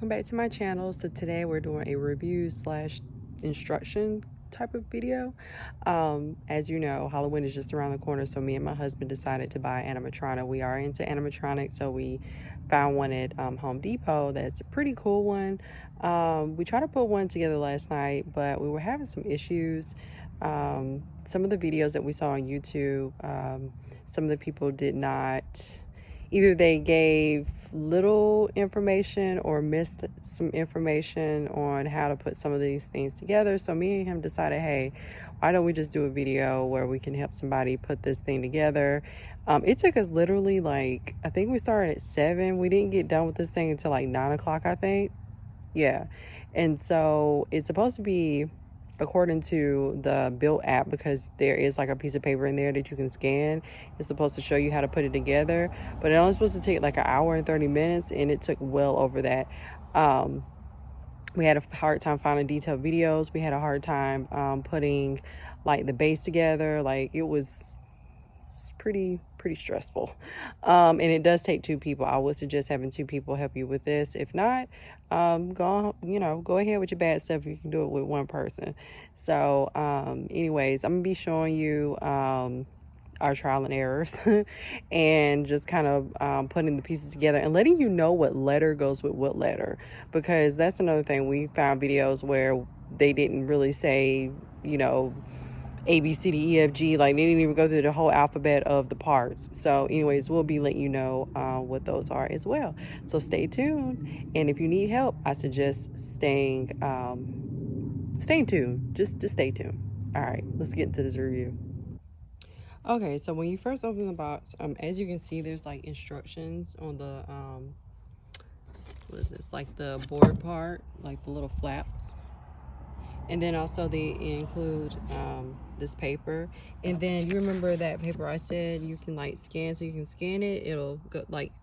welcome back to my channel. So today we're doing a review slash instruction type of video. As you know, Halloween is just around the corner, so me and my husband decided to buy animatronic. We are into animatronics, so we found one at Home Depot. That's a pretty cool one. We tried to put one together last night, but we were having some issues. Some of the videos that we saw on YouTube, some of the people did not, either they gave little information or missed some information on how to put some of these things together. So me and him decided, hey, why don't we just do a video where we can help somebody put this thing together. It took us literally, like, I think we started at 7. We didn't get done with this thing until like 9 o'clock, I think. Yeah. And so it's supposed to be according to the build app, because there is like a piece of paper in there that you can scan. It's supposed to show you how to put it together, but it only supposed to take like an hour and 30 minutes, and it took well over that. We had a hard time finding detailed videos. We had a hard time putting like the base together. Like it was pretty stressful, and it does take 2 people. I would suggest having 2 people help you with this. If not, go ahead with your bad stuff. You can do it with 1 person. So anyways, I'm gonna be showing you our trial and errors and just kind of putting the pieces together and letting you know what letter goes with what letter, because that's another thing. We found videos where they didn't really say, you know, A, B, C, D, E, F, G. Like they didn't even go through the whole alphabet of the parts. So anyways, we'll be letting you know what those are as well. So stay tuned. And if you need help, I suggest staying tuned. Just stay tuned. All right, let's get into this review. Okay, so when you first open the box, as you can see, there's like instructions on the, what is this? Like the board part, like the little flaps. And then also they include this paper. And then you remember that paper I said you can like scan, so you can scan it. It'll go like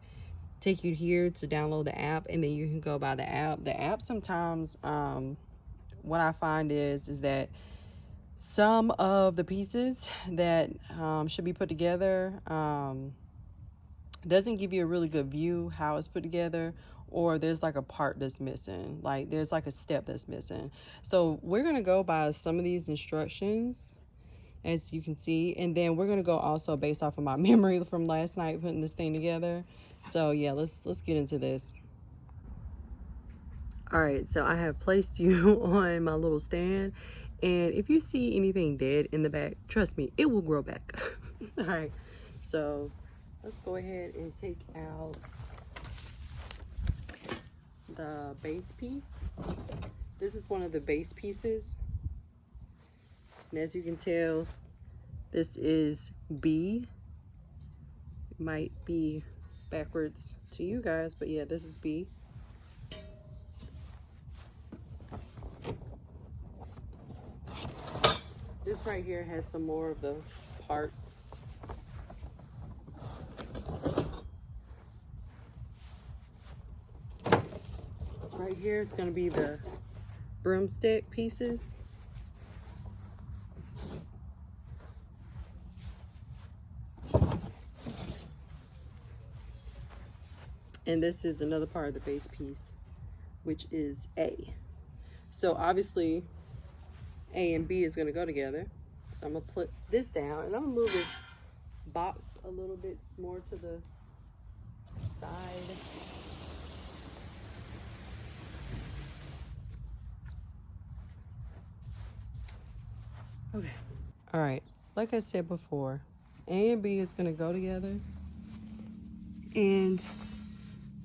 take you here to download the app, and then you can go by the app. The app sometimes, what I find is that some of the pieces that should be put together doesn't give you a really good view how it's put together, or there's like a part that's missing, like there's like a step that's missing. So we're going to go by some of these instructions, as you can see, and then we're going to go also based off of my memory from last night putting this thing together. So yeah, let's get into this. All right, so I have placed you on my little stand, and if you see anything dead in the back, trust me, it will grow back. All right, so let's go ahead and take out the base piece. This is one of the base pieces, and as you can tell, this is B. It might be backwards to you guys, but yeah, this is B. This right here has some more of the parts. This right here is going to be the broomstick pieces. And this is another part of the base piece, which is A. So obviously A and B is going to go together. So I'm going to put this down, and I'm going to move this box a little bit more to the side. Okay. All right. Like I said before, A and B is going to go together. And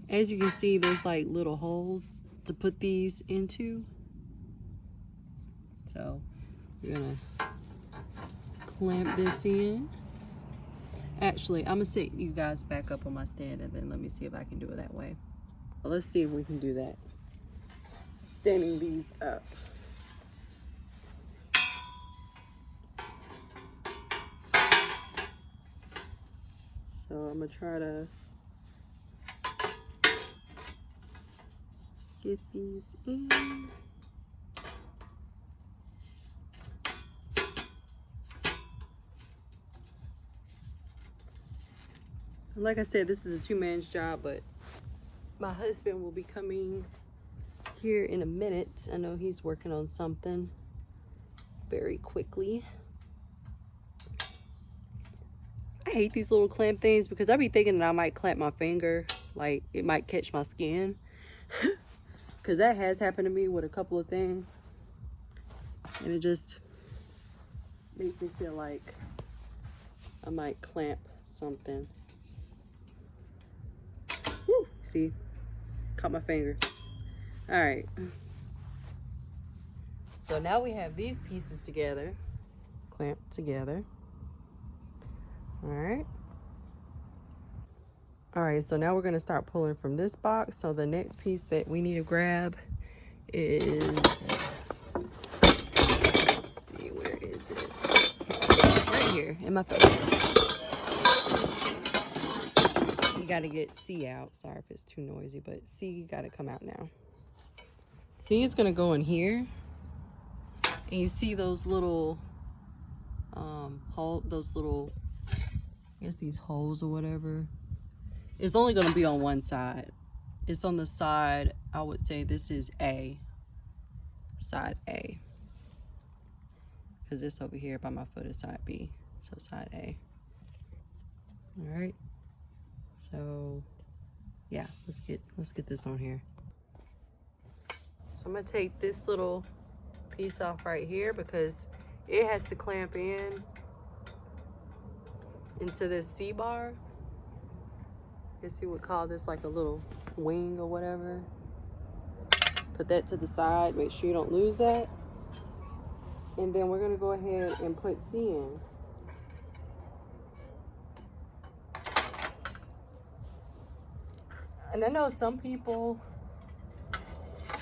as you can see, there's like little holes to put these into. So we're going to clamp this in. Actually, I'm gonna set you guys back up on my stand, and then let me see if I can do it that way. Well, let's see if we can do that. Standing these up. So I'm gonna try to get these in. Like I said, this is a 2-man's job, but my husband will be coming here in a minute. I know he's working on something very quickly. I hate these little clamp things because I be thinking that I might clamp my finger, like it might catch my skin. Because that has happened to me with a couple of things. And it just makes me feel like I might clamp something. Woo, see, caught my finger. All right. So now we have these pieces together, clamped together. All right. All right, so now we're gonna start pulling from this box. So the next piece that we need to grab is, let's see, where is it? Right here in my face. You gotta get C out. Sorry if it's too noisy, but C gotta come out now. C is gonna go in here. And you see those little those little, I guess these holes or whatever. It's only going to be on one side. It's on the side, I would say this is A, side A, because this over here by my foot is side B, so side A. All right, so yeah, let's get this on here. So I'm gonna take this little piece off right here because it has to clamp into this C-bar. I guess you would call this like a little wing or whatever. Put that to the side, make sure you don't lose that. And then we're gonna go ahead and put C in. And I know some people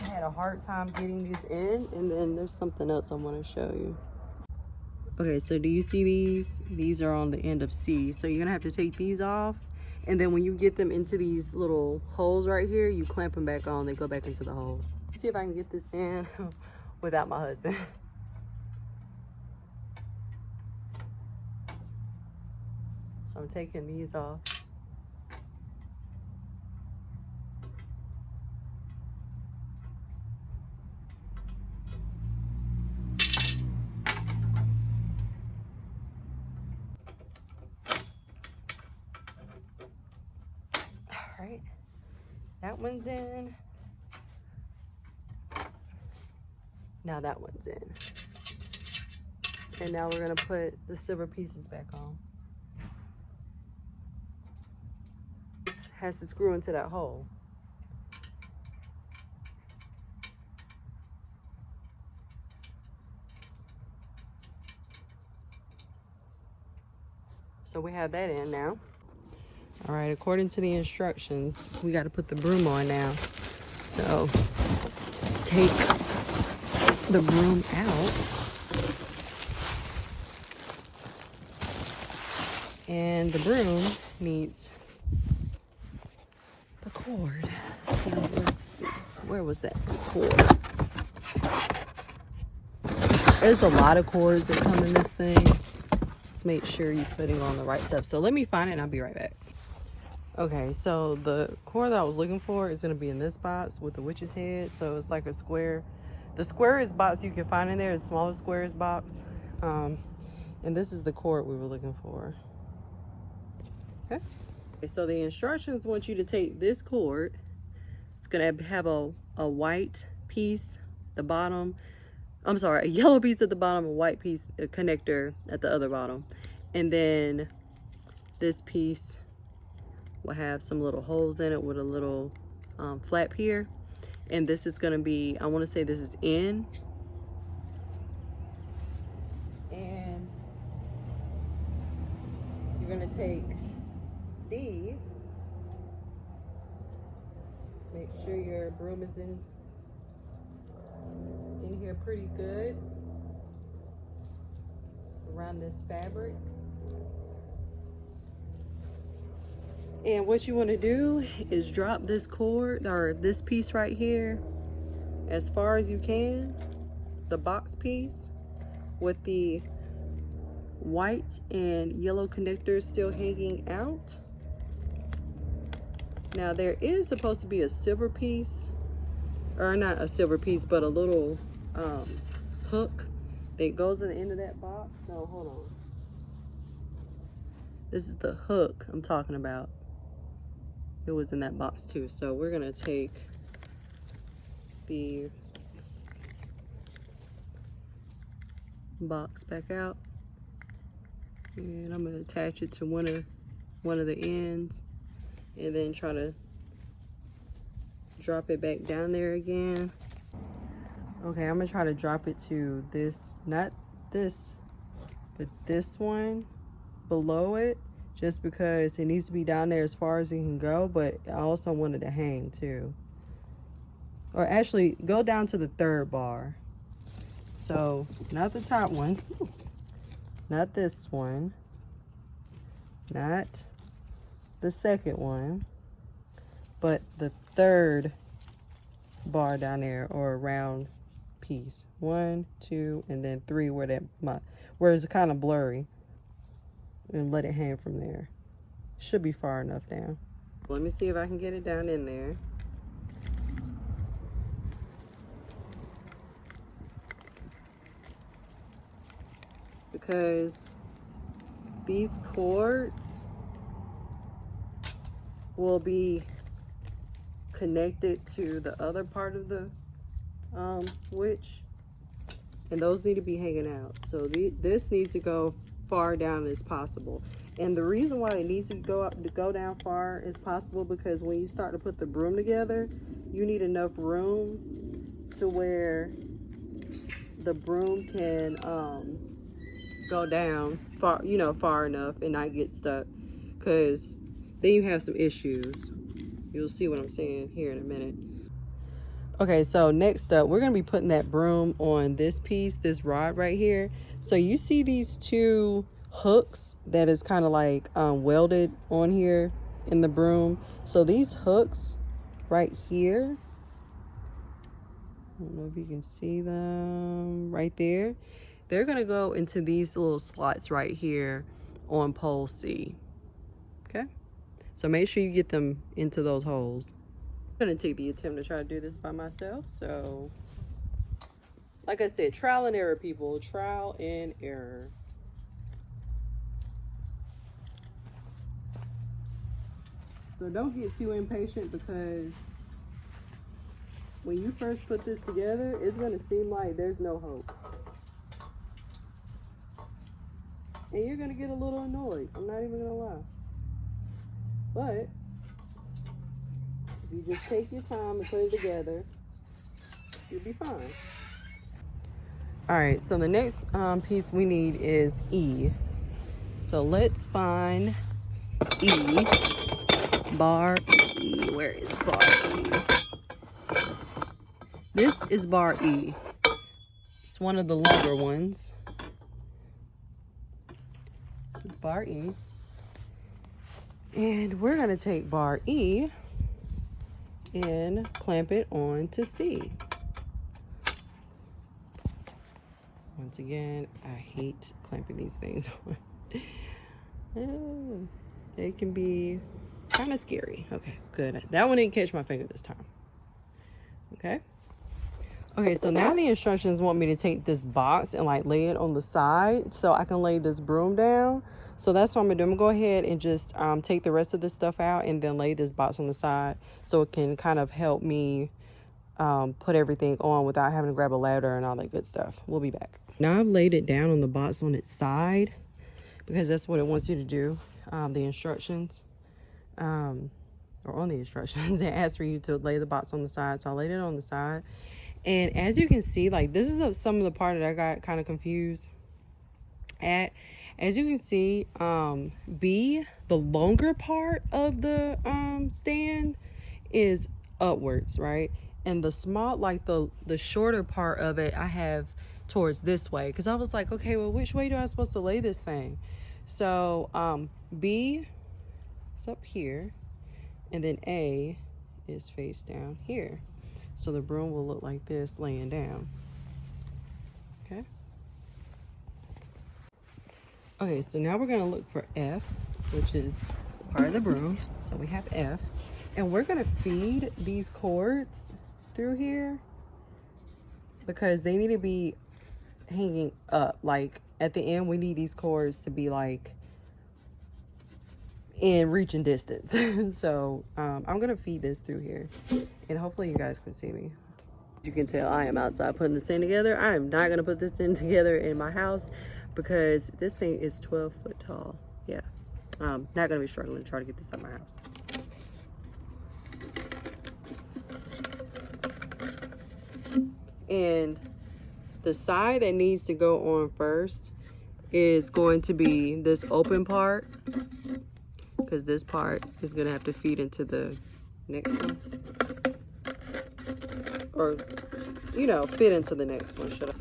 had a hard time getting these in, and then there's something else I want to show you. Okay, so do you see these? These are on the end of C. So you're gonna have to take these off, and then when you get them into these little holes right here, you clamp them back on, they go back into the holes. Let's see if I can get this in without my husband. So I'm taking these off. Right, that one's in. Now that one's in. And now we're gonna put the silver pieces back on. This has to screw into that hole. So we have that in now. All right, according to the instructions, we got to put the broom on now. So let's take the broom out. And the broom needs the cord. So let's see, where was that cord? There's a lot of cords that come in this thing. Just make sure you're putting on the right stuff. So let me find it and I'll be right back. Okay, so the cord that I was looking for is going to be in this box with the witch's head. So it's like a square. The squarest box you can find in there is the smallest squarest box. And this is the cord we were looking for. Okay. So the instructions want you to take this cord. It's going to have a white piece at the bottom. I'm sorry, a yellow piece at the bottom, a white piece, a connector at the other bottom. And then this piece will have some little holes in it with a little flap here. And this is gonna be, I wanna say this is in. And you're gonna take D, make sure your broom is in here pretty good around this fabric. And what you want to do is drop this cord or this piece right here as far as you can, the box piece with the white and yellow connectors still hanging out. Now there is supposed to be a silver piece or not a silver piece, but a little hook that goes in the end of that box. No, hold on. This is the hook I'm talking about. It was in that box too. So we're gonna take the box back out, and I'm gonna attach it to one of the ends, and then try to drop it back down there again. Okay, I'm gonna try to drop it to this, not this, but this one below it, just because it needs to be down there as far as it can go, but I also wanted to hang too. Or actually, go down to the third bar. So, not the top one, not this one, not the second one, but the third bar down there, or round piece. 1, 2, and then 3 where it's kind of blurry, and let it hang from there. Should be far enough down. Let me see if I can get it down in there. Because these cords will be connected to the other part of the witch, and those need to be hanging out. So this needs to go far down as possible. And the reason why it needs to go down far as possible, because when you start to put the broom together, you need enough room to where the broom can go down far, you know, far enough and not get stuck, because then you have some issues. You'll see what I'm saying here in a minute. Okay, so next up, we're gonna be putting that broom on this piece, this rod right here. So you see these two hooks that is kind of like welded on here in the broom. So these hooks right here, I don't know if you can see them right there. They're gonna go into these little slots right here on pole C. Okay, so make sure you get them into those holes. I'm gonna take the attempt to try to do this by myself. So, like I said, trial and error, people. Trial and error. So don't get too impatient, because when you first put this together, it's gonna seem like there's no hope. And you're gonna get a little annoyed. I'm not even gonna lie. But if you just take your time and put it together, you'll be fine. All right, so the next piece we need is E. So let's find E, bar E. Where is bar E? This is bar E. It's one of the longer ones. This is bar E. And we're gonna take bar E and clamp it on to C. Once again, I hate clamping these things on. It can be kind of scary. Okay, good. That one didn't catch my finger this time. Okay. Okay, so now the instructions want me to take this box and like lay it on the side so I can lay this broom down. So that's what I'm gonna do. I'm gonna go ahead and just take the rest of this stuff out and then lay this box on the side so it can kind of help me put everything on without having to grab a ladder and all that good stuff. We'll be back. Now I've laid it down on the box on its side because that's what it wants you to do. The instructions, or on the instructions, it asks for you to lay the box on the side. So I laid it on the side. And as you can see, like this is some of the part that I got kind of confused at. As you can see, B, the longer part of the stand is upwards, right? And the small, like the shorter part of it, I have towards this way, because I was like, okay, well, which way do I supposed to lay this thing? So B is up here, and then A is face down here. So the broom will look like this laying down. Okay. Okay, so now we're gonna look for F, which is part of the broom. So we have F, and we're gonna feed these cords through here because they need to be hanging up. Like at the end, we need these cords to be like in reaching distance. So I'm gonna feed this through here and hopefully you guys can see me. You can tell I am outside putting this thing together. I am not gonna put this thing together in my house because this thing is 12 foot tall. Yeah, not gonna be struggling to try to get this out of my house. And the side that needs to go on first is going to be this open part, because this part is gonna have to feed into the next one, or you know, fit into the next one. Should I?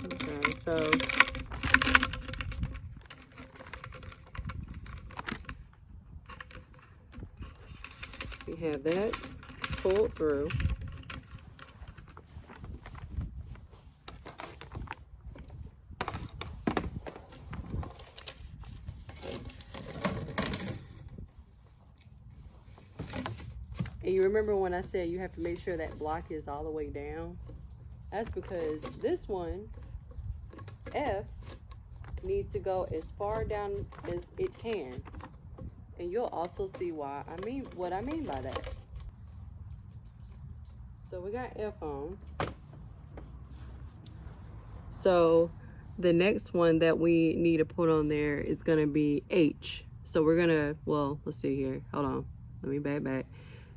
Okay, so we have that pulled through. And you remember when I said you have to make sure that block is all the way down? That's because this one, F, needs to go as far down as it can. And you'll also see what I mean by that. So we got F on. So the next one that we need to put on there is gonna be H. So we're gonna, well, let's see here. Hold on, let me back.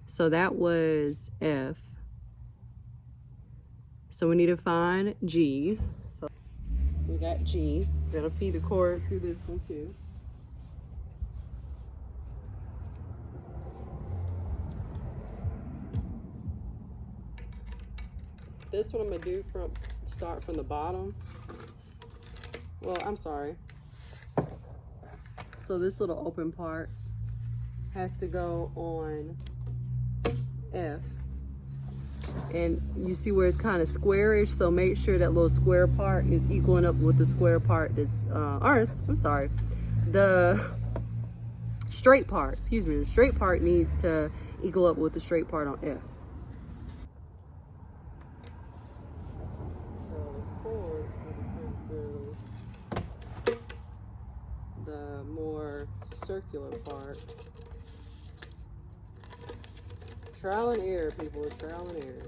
So that was F. So we need to find G. So we got G. We're gonna feed the cords through this one too. This one I'm gonna do start from the bottom. Well, I'm sorry. So this little open part has to go on F. And you see where it's kind of squarish, so make sure that little square part is equaling up with the square part that's, I'm sorry, the straight part, excuse me, the straight part needs to equal up with the straight part on F. So the cords will come through the more circular part. Trial and error, people, trial and error.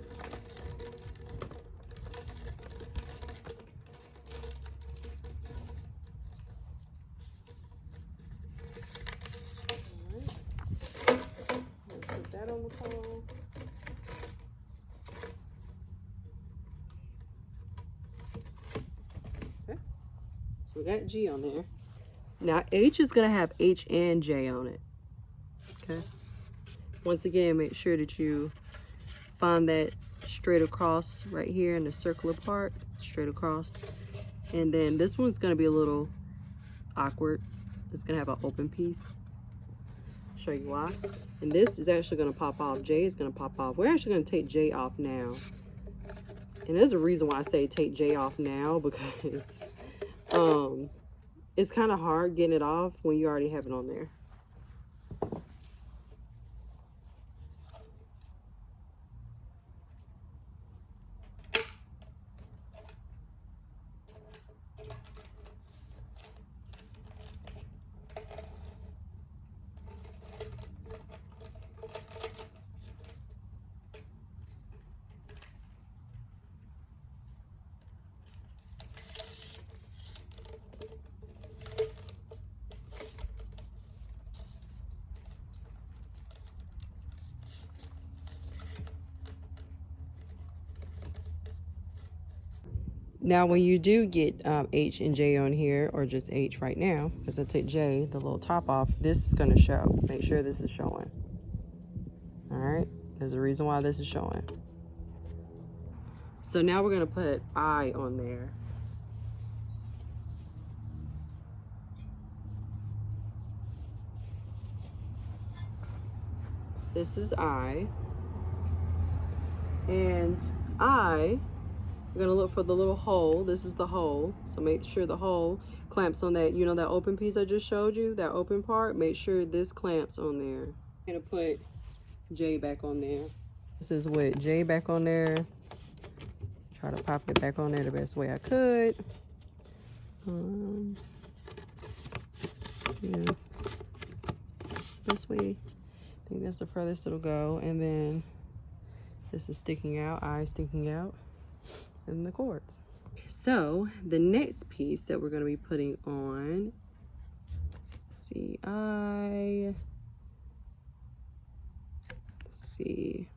Let's put that on the pole. Okay. So we got G on there. Now H is gonna have H and J on it. Okay. Once again, make sure that you find that straight across right here in the circular part, straight across. And then this one's gonna be a little awkward. It's gonna have an open piece. Show you why. And this is actually gonna pop off. J is gonna pop off. We're actually gonna take J off now. And there's a reason why I say take J off now, because it's kind of hard getting it off when you already have it on there. Now, when you do get H and J on here, or just H right now, because I take J, the little top off, this is going to show. Make sure this is showing. All right, there's a reason why this is showing. So now we're going to put I on there. This is I. And I, we're gonna look for the little hole. This is the hole. So make sure the hole clamps on that, you know, that open piece I just showed you, that open part. Make sure this clamps on there. I'm gonna put J back on there. This is with J back on there. Try to pop it back on there the best way I could. Yeah, that's the best way. I think that's the furthest it'll go. And then this is sticking out, eye sticking out, and the cords. So the next piece that we're going to be putting on, see, see.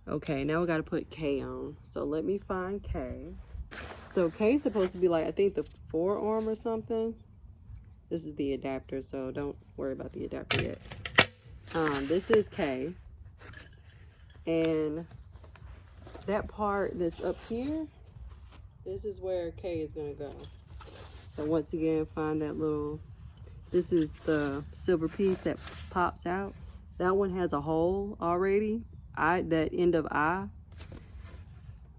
Okay, now we got to put K on. So let me find K. So K is supposed to be like, I think the forearm or something. This is the adapter, so don't worry about the adapter yet. This is K. And that part that's up here, this is where K is going to go. So once again, find that little, this is the silver piece that pops out. That one has a hole already, that end of I.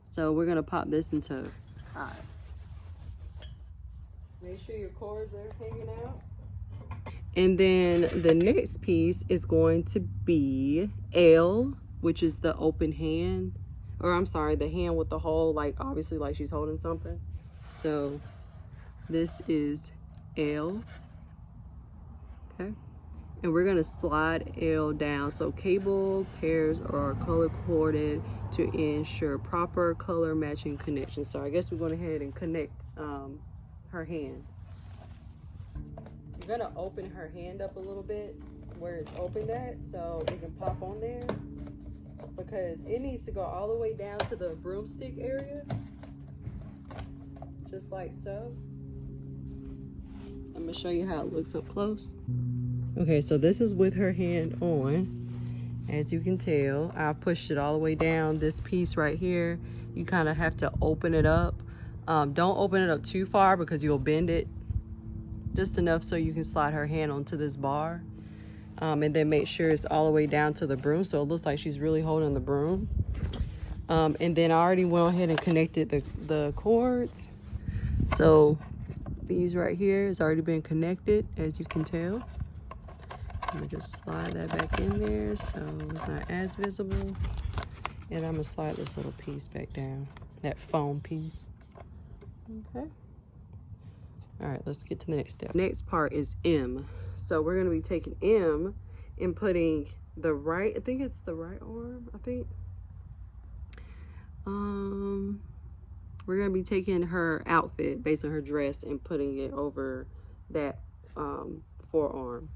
So we're going to pop this into I. Make sure your cords are hanging out. And then the next piece is going to be L, which is the open hand. Or I'm sorry, the hand with the hole, like obviously like she's holding something. So this is L. Okay. And we're gonna slide L down. So cable pairs are color corded to ensure proper color matching connection. So I guess we're going ahead and connect her hand. You're gonna open her hand up a little bit where it's opened at, so it can pop on there, because it needs to go all the way down to the broomstick area, just like so. I'm gonna show you how it looks up close. Okay, so this is with her hand on. As you can tell, I pushed it all the way down. This piece right here, you kind of have to open it up. Don't open it up too far because you'll bend it. Just enough so you can slide her hand onto this bar. And then make sure it's all the way down to the broom, so it looks like she's really holding the broom. And then I already went ahead and connected the cords. So these right here has already been connected, as you can tell. I'm gonna just slide that back in there so it's not as visible. And I'm gonna slide this little piece back down, that foam piece. Okay. All right, let's get to the next step. Next part is M. So we're gonna be taking M and putting the right, I think it's the right arm, I think. We're gonna be taking her outfit, basically her dress, and putting it over that forearm.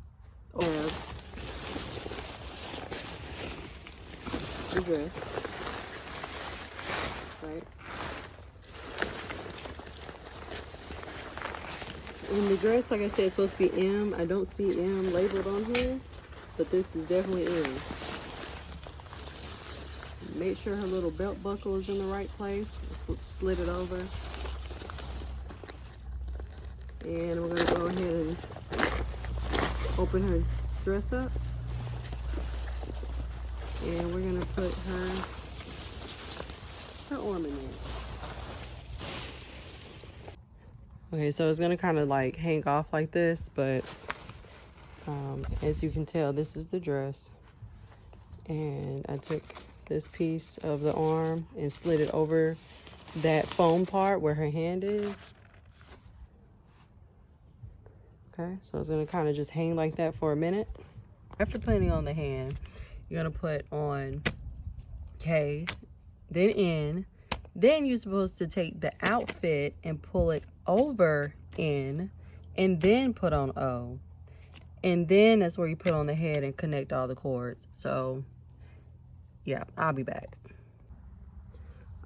The dress, right? And the dress, like I said, it's supposed to be M. I don't see M labeled on here, but this is definitely M. Make sure her little belt buckle is in the right place. Slid it over. And we're gonna go ahead and open her dress up. And we're gonna put her arm in there. Okay, so it's gonna kind of like hang off like this, but as you can tell, this is the dress. And I took this piece of the arm and slid it over that foam part where her hand is. Okay, so it's gonna kind of just hang like that for a minute. After putting on the hand, you're gonna put on K, then N, then you're supposed to take the outfit and pull it over N, and then put on O. And then that's where you put on the head and connect all the cords. So yeah, I'll be back.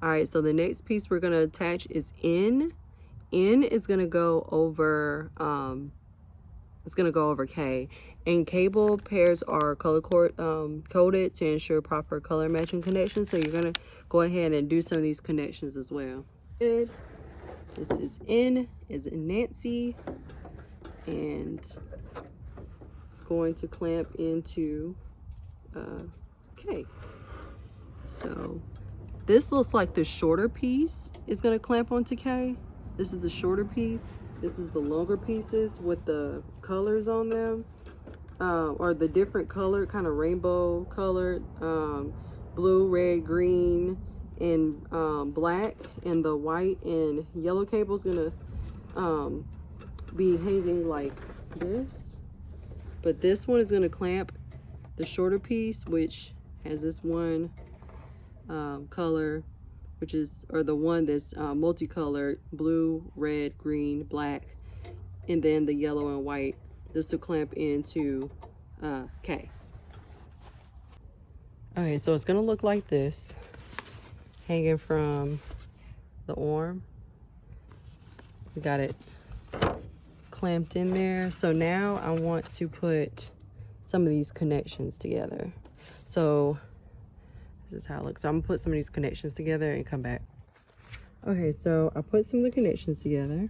All right, so the next piece we're gonna attach is N. N is gonna go over, it's gonna go over K. And cable pairs are color coded to ensure proper color matching connections. So you're gonna go ahead and do some of these connections as well. Good. This is N, is in Nancy, and it's going to clamp into K. So this looks like the shorter piece is gonna clamp onto K. This is the shorter piece. This is the longer pieces with the colors on them. or the different color, kind of rainbow colored, blue, red, green, and black, and the white and yellow cable is gonna be hanging like this. But this one is gonna clamp the shorter piece, which has this one color, which is, or the one that's multicolored, blue, red, green, black, and then the yellow and white. This will clamp into K. Okay, so it's gonna look like this, hanging from the arm. We got it clamped in there. So now I want to put some of these connections together. So this is how it looks. So I'm gonna put some of these connections together and come back. Okay, so I put some of the connections together.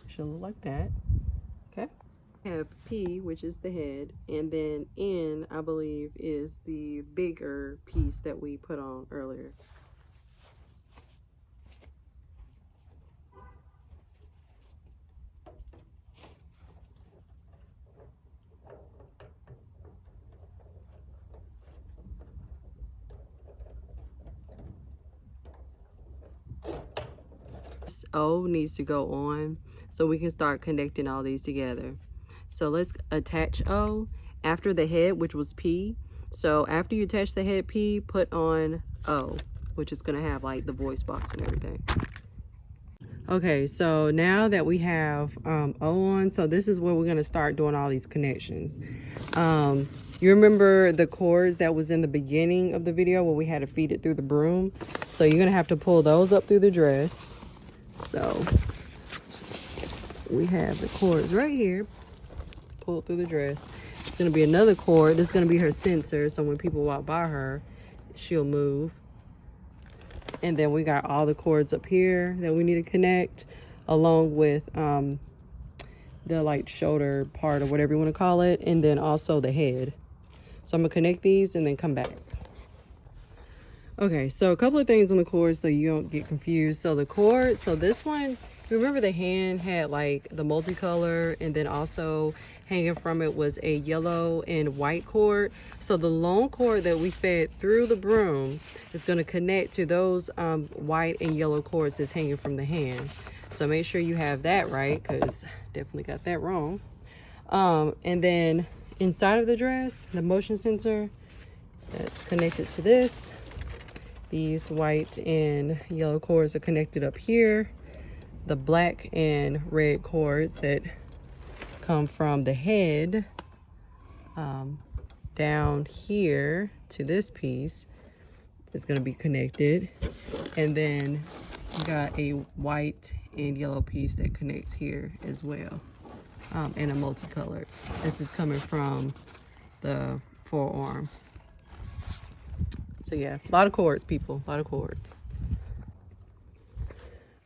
Should look like that. Okay. I have P, which is the head, and then N, I believe, is the bigger piece that we put on earlier. This O needs to go on so we can start connecting all these together. So let's attach O after the head, which was P. So after you attach the head P, put on O, which is gonna have like the voice box and everything. Okay, so now that we have O on, so this is where we're gonna start doing all these connections. You remember the cords that was in the beginning of the video where we had to feed it through the broom? So you're gonna have to pull those up through the dress. So we have the cords right here, pull through the dress. It's gonna be another cord. This is gonna be her sensor, so when people walk by her, she'll move. And then we got all the cords up here that we need to connect, along with the like shoulder part or whatever you want to call it, and then also the head. So I'm gonna connect these and then come back. Okay, so a couple of things on the cords so you don't get confused. So the cord, so this one, remember the hand had like the multicolor, and then also hanging from it was a yellow and white cord. So the long cord that we fed through the broom is going to connect to those white and yellow cords that's hanging from the hand. So make sure you have that right, because definitely got that wrong. And then inside of the dress, the motion sensor that's connected to this. These white and yellow cords are connected up here. The black and red cords that come from the head down here to this piece is going to be connected. And then you got a white and yellow piece that connects here as well, and a multicolored. This is coming from the forearm. So yeah, a lot of cords, people, a lot of cords.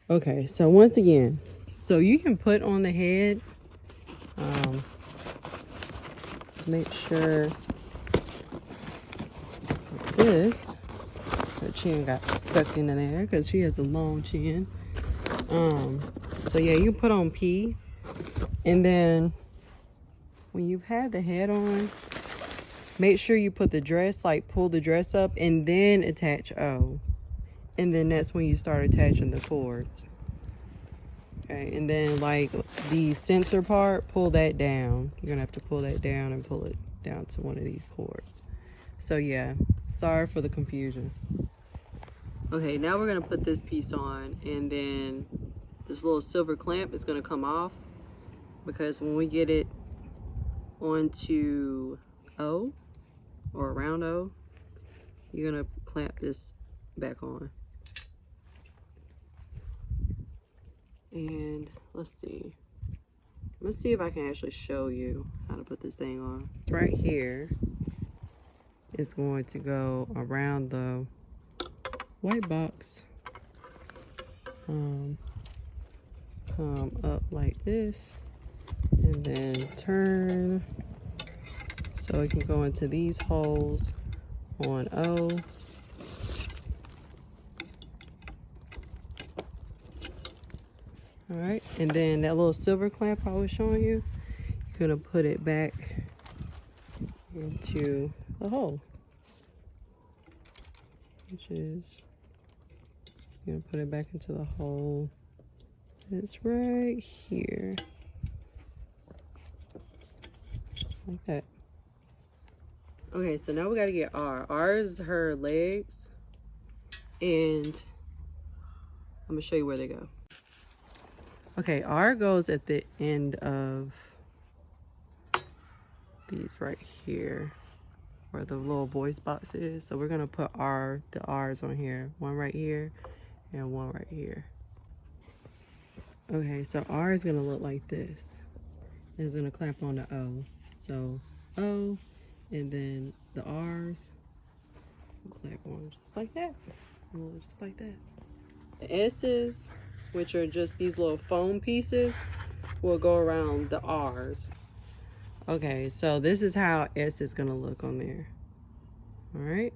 Okay, so once again, so you can put on the head, just make sure this, her chin got stuck into there because she has a long chin. So yeah, you can put on P, and then when you've had the head on, make sure you put the dress, like pull the dress up and then attach O. And then that's when you start attaching the cords. Okay, and then like the sensor part, pull that down. You're gonna have to pull that down and pull it down to one of these cords. So yeah, sorry for the confusion. Okay, now we're gonna put this piece on, and then this little silver clamp is gonna come off, because when we get it onto O, or around O, you're gonna clamp this back on. And let's see if I can actually show you how to put this thing on. Right here is going to go around the white box, come up like this, and then turn so it can go into these holes on O. All right, and then that little silver clamp I was showing you, you gonna put it back into the hole, which is, you're gonna put it back into the hole. It's right here, like that. Okay, so now we gotta get R. R is her legs, and I'm gonna show you where they go. Okay, R goes at the end of these right here, where the little voice box is. So we're gonna put the R's on here. One right here and one right here. Okay, so R is gonna look like this. And it's gonna clap on the O. So O, and then the R's clap on just like that. Just like that. The S's, which are just these little foam pieces, will go around the R's. Okay, so this is how S is gonna look on there. All right.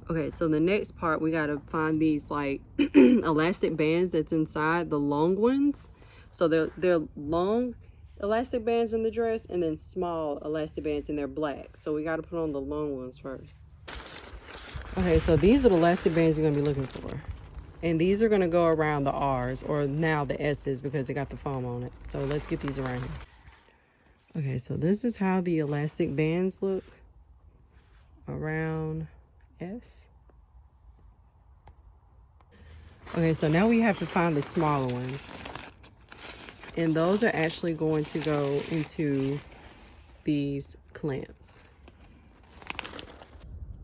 Okay, so the next part, we gotta find these like elastic bands that's inside, the long ones. So they're long elastic bands in the dress, and then small elastic bands, and they're black. So we gotta put on the long ones first. Okay, so these are the elastic bands you're gonna be looking for. And these are gonna go around the R's, or now the S's, because they got the foam on it. So let's get these around here. Okay, so this is how the elastic bands look around S. Okay, so now we have to find the smaller ones. And those are actually going to go into these clamps.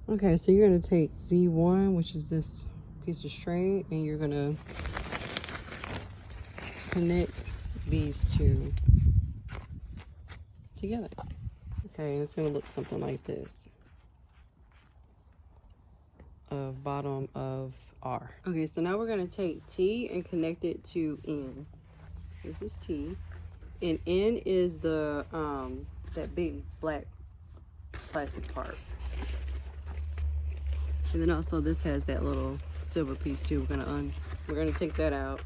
Okay, so you're gonna take Z1, which is this piece of string, and you're gonna connect these two together. Okay, it's gonna look something like this. Bottom of R. Okay, so now we're gonna take T and connect it to N. This is T, and N is the that big black plastic part. And then also this has that little silver piece too. We're gonna take that out.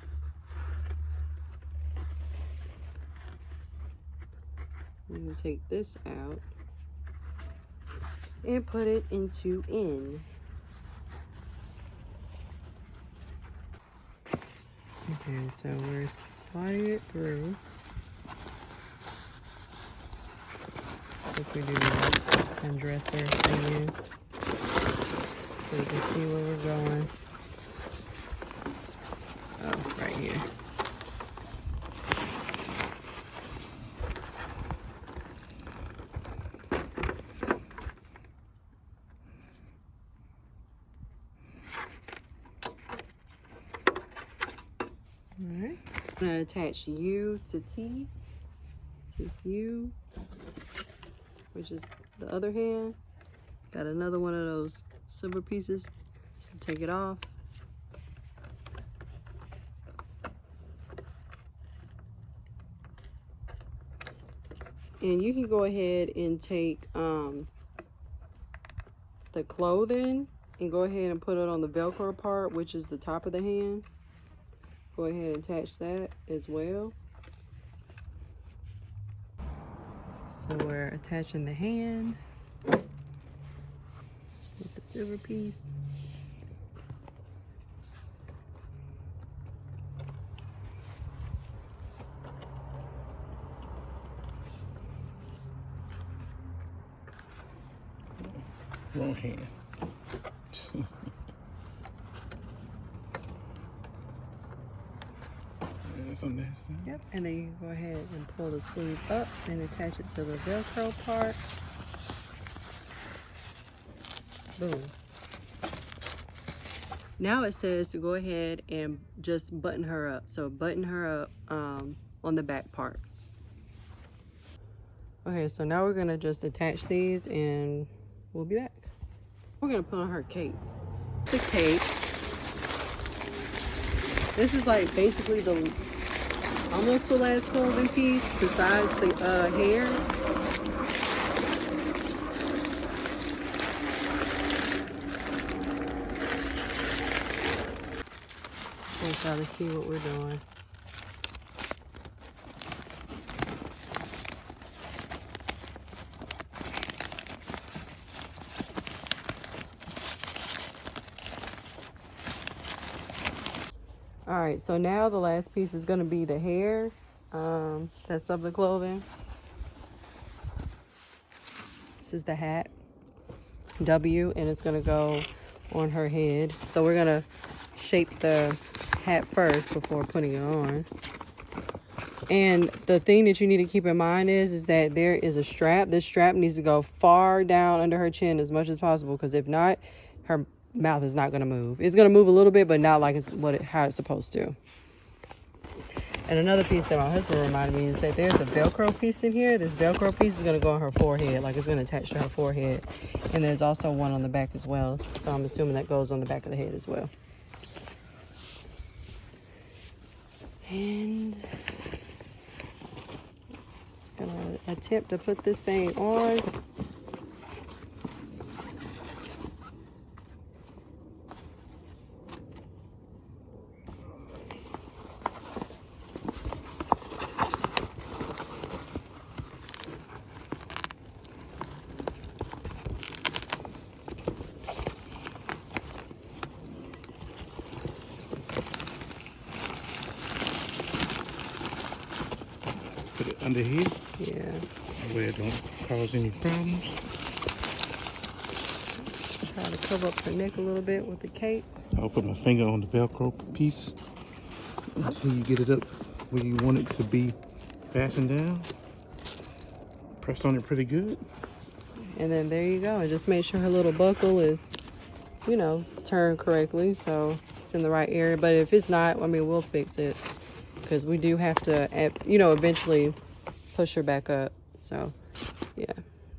We're gonna take this out and put it into N. Okay, so we're sliding it through. As we do the undresser thing in, so you can see where we're going. Oh, right here. Alright. I'm going to attach U to T. This U, which is the other hand. Got another one of those silver pieces. So take it off. And you can go ahead and take the clothing and go ahead and put it on the Velcro part, which is the top of the hand. Go ahead and attach that as well. So we're attaching the hand with the silver piece. Wrong hand. On this side. Yep, and then you can go ahead and pull the sleeve up and attach it to the Velcro part. Boom. Now it says to go ahead and just button her up. So button her up on the back part. Okay, so now we're gonna just attach these and we'll be back. We're gonna put on her cape. The cape. This is like basically almost the last clothing piece besides the hair. Just want y'all to see what we're doing. All right, so now the last piece is gonna be the hair. That's of the clothing. This is the hat, W, and it's gonna go on her head. So we're gonna shape the hat first before putting it on. And the thing that you need to keep in mind is that there is a strap. This strap needs to go far down under her chin as much as possible, because if not, her mouth is not going to move. It's going to move a little bit, but not like how it's supposed to. And another piece that my husband reminded me is that there's a Velcro piece in here. This Velcro piece is going to go on her forehead, like it's going to attach to her forehead. And there's also one on the back as well. So I'm assuming that goes on the back of the head as well. And gonna attempt to put this thing on. Put it under here. Yeah. Where it don't cause any problems. Try to cover up her neck a little bit with the cape. I'll put my finger on the Velcro piece until you get it up where you want it to be fastened down. Press on it pretty good. And then there you go. And just make sure her little buckle is, you know, turned correctly, so it's in the right area. But if it's not, I mean, we'll fix it, because we do have to, you know, eventually push her back up. So yeah,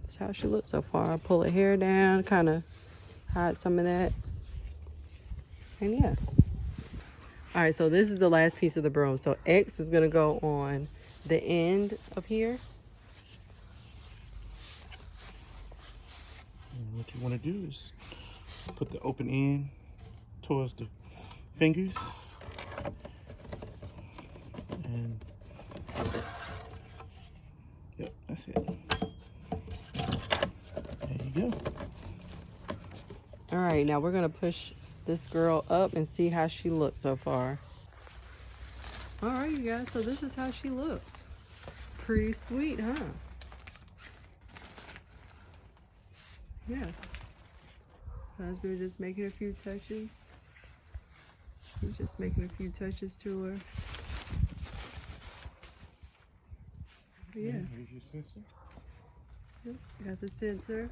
that's how she looks so far. I pull her hair down, kind of hide some of that, and yeah. All right, so this is the last piece of the broom. So X is gonna go on the end of here. And what you want to do is put the open end towards the fingers. And yep, that's it. There you go. All right, now we're gonna push this girl up and see how she looks so far. All right, you guys, so this is how she looks. Pretty sweet, huh? Yeah. Husband just making a few touches. He's just making a few touches to her. But yeah. Here's your sensor. Yep, got the sensor.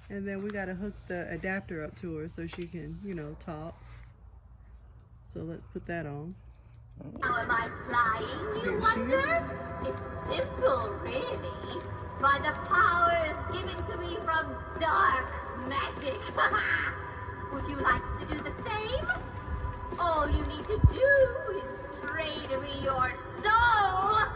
And then we gotta hook the adapter up to her so she can, you know, talk. So let's put that on. How am I flying, you wonder? It's simple, really. By the powers given to me from dark magic. Would you like to do the same? All you need to do is trade me your soul.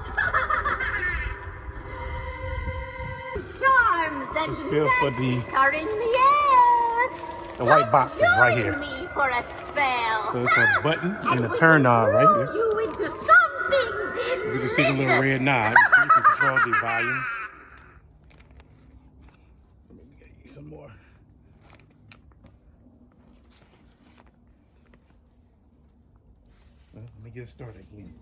Charms that Just feel for magic are in the air. The white box is right here. Join me for a spell. So it's a button and a turn knob right here. You into something You can see the little red knob. You can control the volume. Let me get you some more. Well, let me get it started again.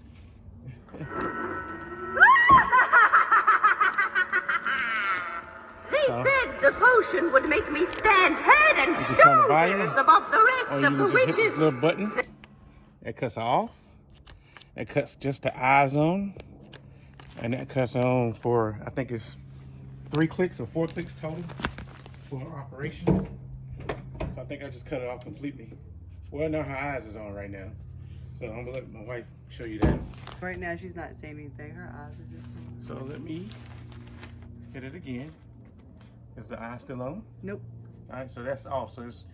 They said the potion would make me stand head and You can turn the volume, shoulders above the or rest you of can the just hit this witches. little button. That cuts off. That cuts just the eyes on. And that cuts on for, I think it's 3 clicks or 4 clicks total for operation. So I think I just cut it off completely. Well, no, her eyes is on right now. So I'm gonna let my wife show you that. Right now she's not saying anything. Her eyes are just on. So let me hit it again. Is the eye still on? Nope. All right, so that's off. So it's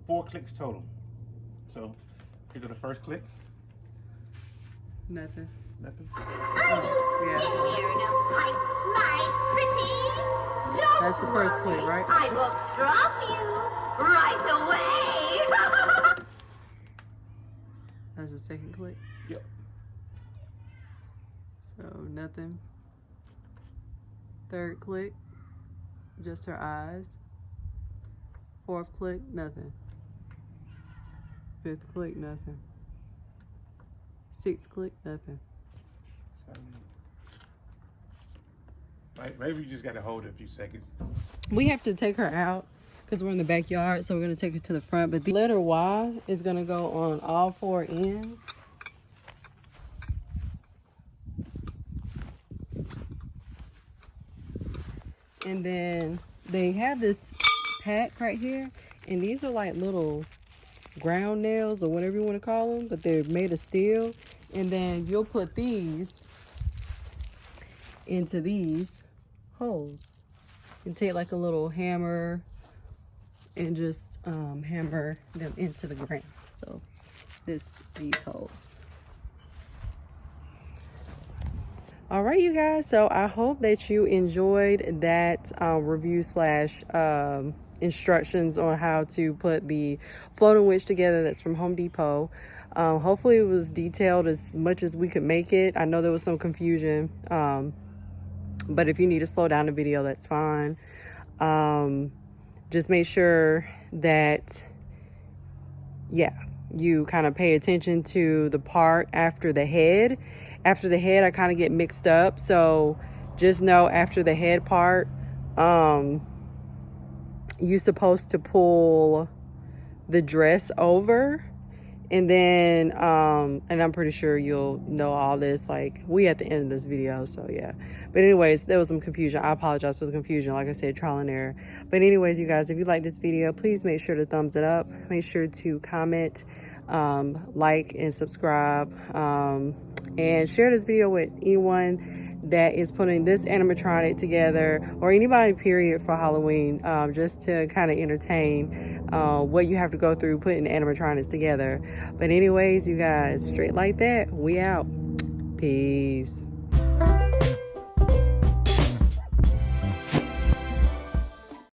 4 clicks total. So here go the first click. Nothing. Nothing. Yeah. That's the first click, right? I will drop you right away. That's the second click. Yep. So nothing. Third click, just her eyes. Fourth click, nothing. Fifth click, nothing. 6 click, nothing. Maybe you just gotta hold it a few seconds. We have to take her out because we're in the backyard, so we're gonna take her to the front. But the letter Y is gonna go on all 4 ends. And then they have this pack right here, and these are like little ground nails or whatever you want to call them, but they're made of steel. And then you'll put these into these holes and take like a little hammer and just hammer them into the ground. So these holes. All right, you guys, so I hope that you enjoyed that review slash instructions on how to put the floating winch together. That's from Home Depot. Hopefully it was detailed as much as we could make it. I know there was some confusion, but if you need to slow down the video, that's fine. Just make sure that, yeah, you kind of pay attention to the part after the head. After the head, I kind of get mixed up. So just know after the head part, you're supposed to pull the dress over. And then, and I'm pretty sure you'll know all this, like, we at the end of this video, so yeah. But anyways, there was some confusion. I apologize for the confusion. Like I said, trial and error. But anyways, you guys, if you like this video, please make sure to thumbs it up. Make sure to comment, like, and subscribe. And share this video with anyone that is putting this animatronic together, or anybody period, for Halloween, just to kind of entertain what you have to go through putting animatronics together. But anyways, you guys, straight like that, we out. Peace.